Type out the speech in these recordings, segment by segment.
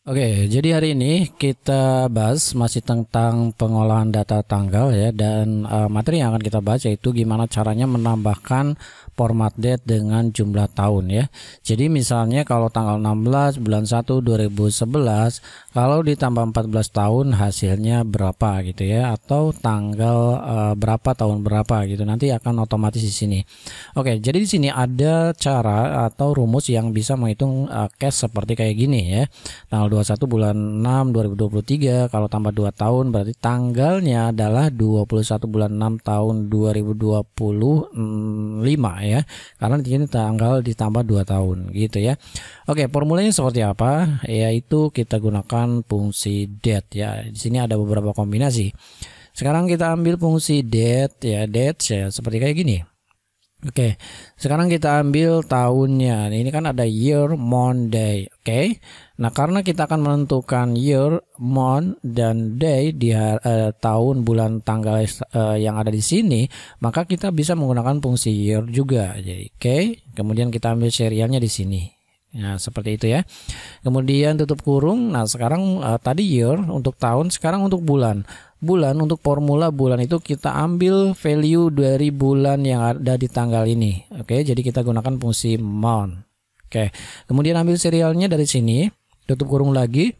Oke, jadi hari ini kita bahas masih tentang pengolahan data tanggal ya, dan materi yang akan kita bahas yaitu gimana caranya menambahkan format date dengan jumlah tahun ya. Jadi misalnya kalau tanggal 16 bulan 1 2011 kalau ditambah 14 tahun hasilnya berapa gitu ya, atau tanggal berapa tahun berapa gitu, nanti akan otomatis di sini. Oke, jadi di sini ada cara atau rumus yang bisa menghitung cash seperti kayak gini ya. Tanggal 21 bulan 6 2023 kalau tambah 2 tahun berarti tanggalnya adalah 21 bulan 6 tahun 2025 ya. Karena di sini tanggal ditambah 2 tahun gitu ya. Oke, formulanya seperti apa? Yaitu kita gunakan fungsi date ya. Di sini ada beberapa kombinasi. Sekarang kita ambil fungsi date ya, seperti kayak gini. Oke, sekarang kita ambil tahunnya. Ini kan ada year, month, day. Oke, nah karena kita akan menentukan year, month, dan day di tahun, bulan, tanggal yang ada di sini, maka kita bisa menggunakan fungsi year juga. Jadi, oke, kemudian kita ambil serialnya di sini. Nah, seperti itu ya. Kemudian tutup kurung. Nah, sekarang tadi year untuk tahun, sekarang untuk bulan. Bulan untuk formula bulan itu kita ambil value dari bulan yang ada di tanggal ini. Oke, jadi kita gunakan fungsi month. Oke, kemudian ambil serialnya dari sini, tutup kurung lagi.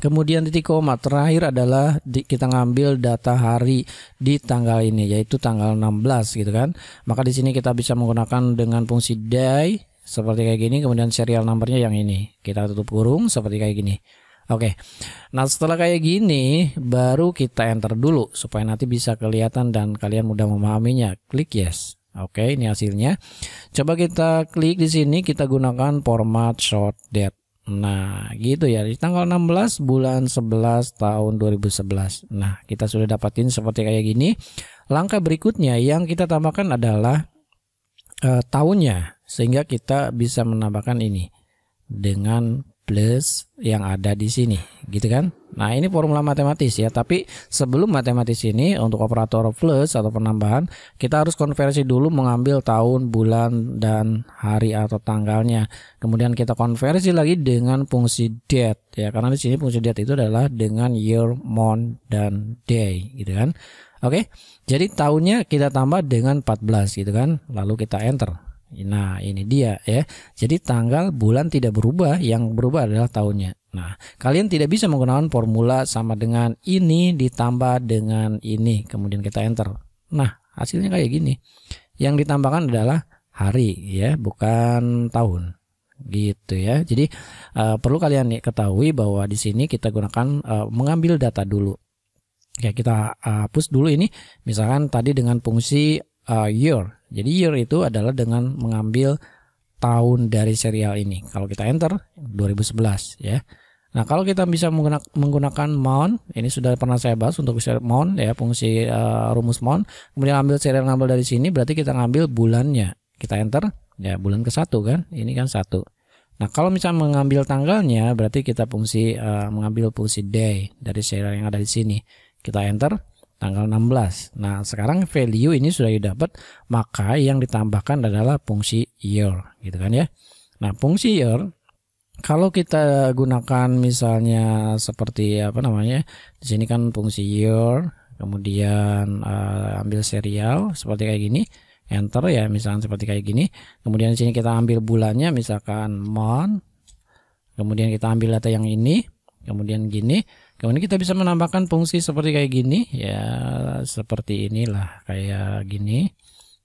Kemudian titik koma terakhir adalah kita ngambil data hari di tanggal ini, yaitu tanggal 16 gitu kan. Maka di sini kita bisa menggunakan dengan fungsi day seperti kayak gini, kemudian serial numbernya yang ini. Kita tutup kurung seperti kayak gini. Oke, nah setelah kayak gini baru kita enter dulu supaya nanti bisa kelihatan dan kalian mudah memahaminya. Klik yes. Oke, ini hasilnya. Coba kita klik di sini, kita gunakan format short date. Nah, gitu ya. Di tanggal 16 bulan 11 tahun 2011. Nah, kita sudah dapatin seperti kayak gini. Langkah berikutnya yang kita tambahkan adalah tahunnya, sehingga kita bisa menambahkan ini dengan plus yang ada di sini gitu kan. Nah, ini formula matematis ya, tapi sebelum matematis ini untuk operator plus atau penambahan kita harus konversi dulu, mengambil tahun, bulan, dan hari atau tanggalnya. Kemudian kita konversi lagi dengan fungsi date ya, karena di sini fungsi date itu adalah dengan year, month, dan day gitu kan. Oke, jadi tahunnya kita tambah dengan 14 gitu kan, lalu kita enter. Nah, ini dia ya. Jadi tanggal, bulan tidak berubah, yang berubah adalah tahunnya. Nah, kalian tidak bisa menggunakan formula sama dengan ini ditambah dengan ini, kemudian kita enter. Nah, hasilnya kayak gini. Yang ditambahkan adalah hari ya, bukan tahun. Gitu ya. Jadi perlu kalian ketahui bahwa di sini kita gunakan mengambil data dulu. Ya, kita hapus dulu ini. Misalkan tadi dengan fungsi year. Jadi year itu adalah dengan mengambil tahun dari serial ini. Kalau kita enter 2011 ya. Nah, kalau kita bisa menggunakan month, ini sudah pernah saya bahas untuk month ya, fungsi rumus month. Kemudian ambil serial number dari sini, berarti kita ngambil bulannya. Kita enter ya, bulan ke-1 kan. Ini kan 1. Nah, kalau misalnya mengambil tanggalnya, berarti kita mengambil fungsi day dari serial yang ada di sini. Kita enter tanggal 16. Nah, sekarang value ini sudah didapat, maka yang ditambahkan adalah fungsi year gitu kan ya. Nah, fungsi year kalau kita gunakan misalnya seperti apa namanya? Di sini kan fungsi year, kemudian ambil serial seperti kayak gini, enter ya, misalkan seperti kayak gini. Kemudian di sini kita ambil bulannya misalkan month. Kemudian kita ambil data yang ini, kemudian gini. Kemudian kita bisa menambahkan fungsi seperti kayak gini ya, seperti inilah kayak gini.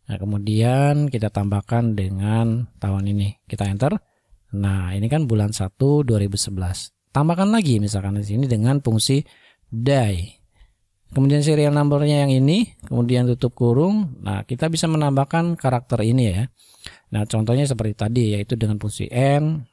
Nah, kemudian kita tambahkan dengan tahun ini. Kita enter. Nah, ini kan bulan 1 2011. Tambahkan lagi misalkan di sini dengan fungsi day. Kemudian serial numbernya yang ini, kemudian tutup kurung. Nah, kita bisa menambahkan karakter ini ya. Nah, contohnya seperti tadi, yaitu dengan fungsi n.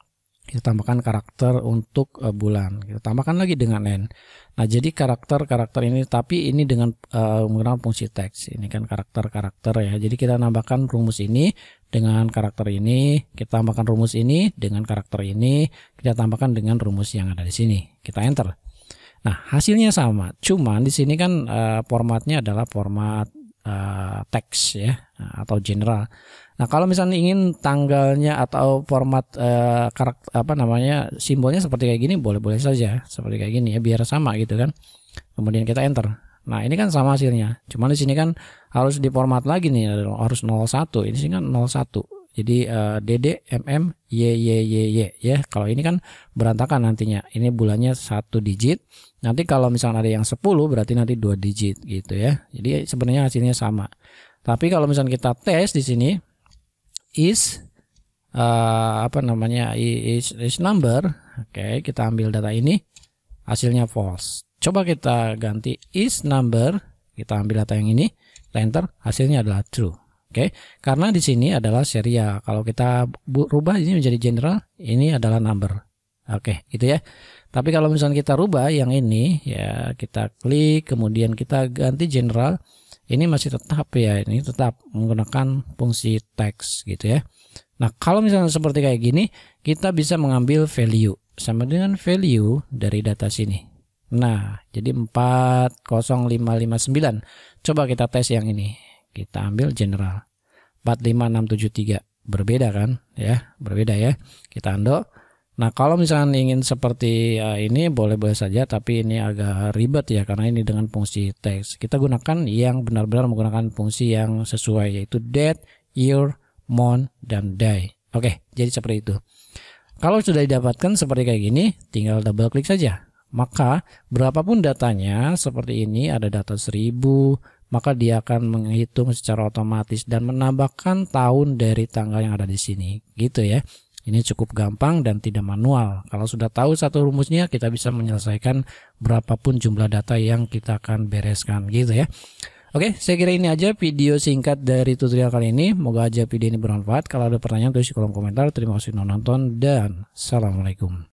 Kita tambahkan karakter untuk bulan. Kita tambahkan lagi dengan n. Nah, jadi karakter ini, tapi ini dengan menggunakan fungsi teks. Ini kan karakter ya. Jadi kita nambahkan rumus ini dengan karakter ini. Kita tambahkan rumus ini dengan karakter ini. Kita tambahkan dengan rumus yang ada di sini. Kita enter. Nah, hasilnya sama. Cuman di sini kan formatnya adalah format teks ya, atau general. Nah, kalau misalnya ingin tanggalnya atau format karakter simbolnya seperti kayak gini, boleh-boleh saja seperti kayak gini ya, biar sama gitu kan. Kemudian kita enter. Nah, ini kan sama hasilnya. Cuman di sini kan harus diformat lagi nih, harus 01. Ini sih kan 01. Jadi DD MM YYYY ya. Kalau ini kan berantakan nantinya. Ini bulannya 1 digit. Nanti kalau misalnya ada yang 10 berarti nanti 2 digit gitu ya. Jadi sebenarnya hasilnya sama. Tapi kalau misalnya kita tes di sini is number. Oke, kita ambil data ini, hasilnya false. Coba kita ganti is number, kita ambil data yang ini, kita enter, hasilnya adalah true. Oke, karena di sini adalah serial. Kalau kita rubah ini menjadi general, ini adalah number. Oke, gitu ya. Tapi kalau misalnya kita rubah yang ini, ya kita klik, kemudian kita ganti general, ini masih tetap ya, ini tetap menggunakan fungsi text gitu ya. Nah, kalau misalnya seperti kayak gini, kita bisa mengambil value sama dengan value dari data sini. Nah, jadi 40559. Coba kita tes yang ini. Kita ambil general 45673. Berbeda kan ya, berbeda ya. Kita undo. Nah, kalau misalnya ingin seperti ini boleh-boleh saja, tapi ini agak ribet ya karena ini dengan fungsi text. Kita gunakan yang benar-benar menggunakan fungsi yang sesuai, yaitu date, year, month, dan day. Oke, jadi seperti itu. Kalau sudah didapatkan seperti kayak gini, tinggal double klik saja. Maka berapapun datanya seperti ini, ada data 1000, maka dia akan menghitung secara otomatis dan menambahkan tahun dari tanggal yang ada di sini. Gitu ya. Ini cukup gampang dan tidak manual. Kalau sudah tahu satu rumusnya, kita bisa menyelesaikan berapapun jumlah data yang kita akan bereskan gitu ya. Oke, saya kira ini aja video singkat dari tutorial kali ini. Moga aja video ini bermanfaat. Kalau ada pertanyaan tulis di kolom komentar. Terima kasih sudah nonton dan assalamualaikum.